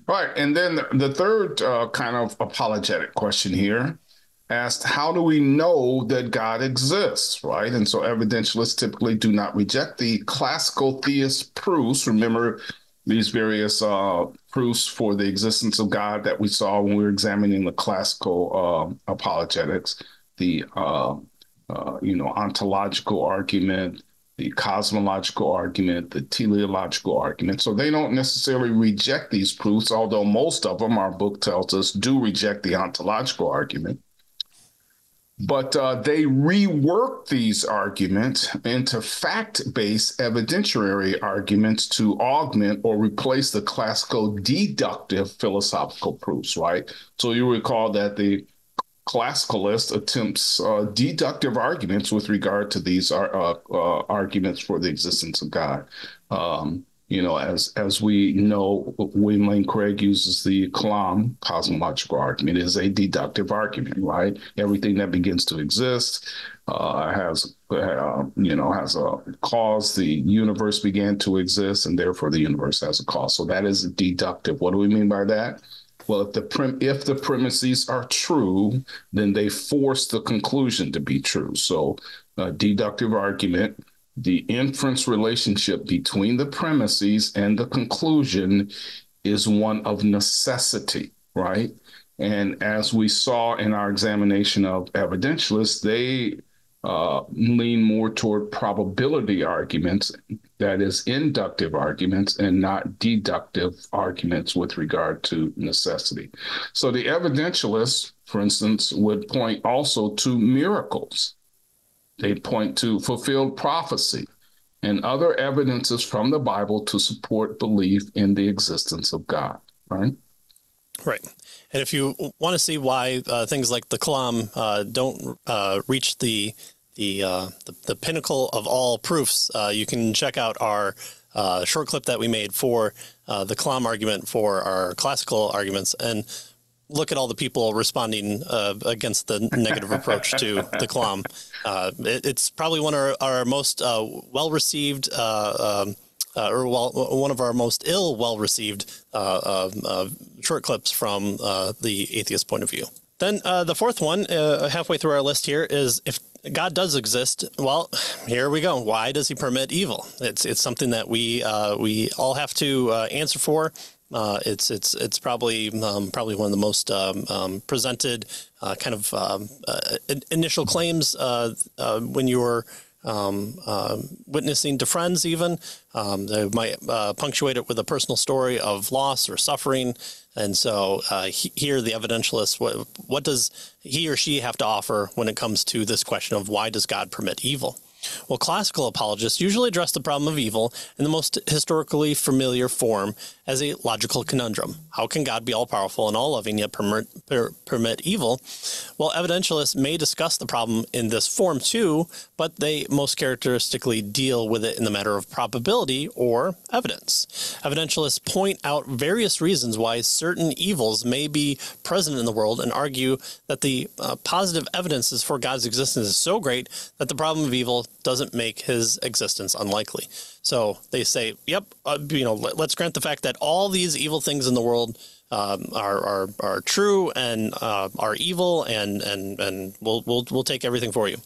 Right. And then the third kind of apologetic question here asked, how do we know that God exists? Right. And so evidentialists typically do not reject the classical theist proofs. Remember these various proofs for the existence of God that we saw when we were examining the classical apologetics, the ontological argument, the cosmological argument, the teleological argument. So they don't necessarily reject these proofs, although most of them, our book tells us, do reject the ontological argument. But they rework these arguments into fact based evidentiary arguments to augment or replace the classical deductive philosophical proofs, right? So you recall that the classicalist attempts deductive arguments with regard to these arguments for the existence of God. As we know, William Lane Craig uses the Kalam cosmological argument. It is a deductive argument, right? Everything that begins to exist has a cause. The universe began to exist, and therefore the universe has a cause. So that is deductive. What do we mean by that? Well, if the premises are true, then they force the conclusion to be true. So, deductive argument, the inference relationship between the premises and the conclusion is one of necessity, right? And as we saw in our examination of evidentialists, they lean more toward probability arguments, that is, inductive arguments, and not deductive arguments with regard to necessity. So the evidentialists, for instance, would point also to miracles. They point to fulfilled prophecy and other evidences from the Bible to support belief in the existence of God, right? Right. And if you want to see why things like the Kalam don't reach the pinnacle of all proofs, you can check out our short clip that we made for the Kalam argument for our classical arguments, and look at all the people responding against the negative approach to the Kalam. It's probably one of our most well-received one of our most well-received short clips from the atheist point of view. Then the fourth one, halfway through our list here, is if God does exist, well, here we go. Why does he permit evil? It's something that we all have to answer for. It's probably one of the most presented kind of initial claims when you're witnessing to friends even. They might punctuate it with a personal story of loss or suffering. And so here the evidentialist, what does he or she have to offer when it comes to this question of why does God permit evil? Well, classical apologists usually address the problem of evil in the most historically familiar form as a logical conundrum. How can God be all-powerful and all-loving yet permit evil? Well, evidentialists may discuss the problem in this form too, but they most characteristically deal with it in the matter of probability or evidence. Evidentialists point out various reasons why certain evils may be present in the world and argue that the positive evidences for God's existence is so great that the problem of evil doesn't make his existence unlikely. So they say, yep, let's grant the fact that all these evil things in the world are true and are evil, and we'll take everything for you.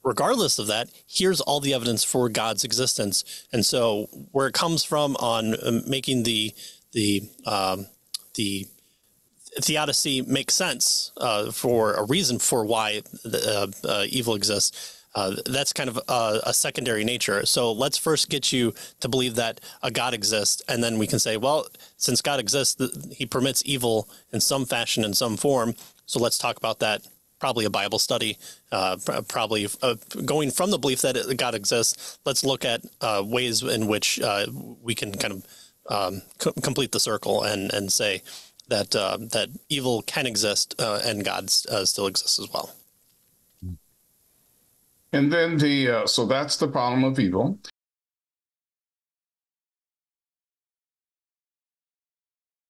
Regardless of that, here's all the evidence for God's existence. And so where it comes from on making the theodicy make sense for a reason for why evil exists, that's kind of a secondary nature. So let's first get you to believe that a God exists, and then we can say, well, since God exists, he permits evil in some fashion, in some form. So let's talk about that. Probably a Bible study, probably going from the belief that God exists. Let's look at ways in which we can kind of complete the circle and say that evil can exist and God still exists as well. And then so that's the problem of evil.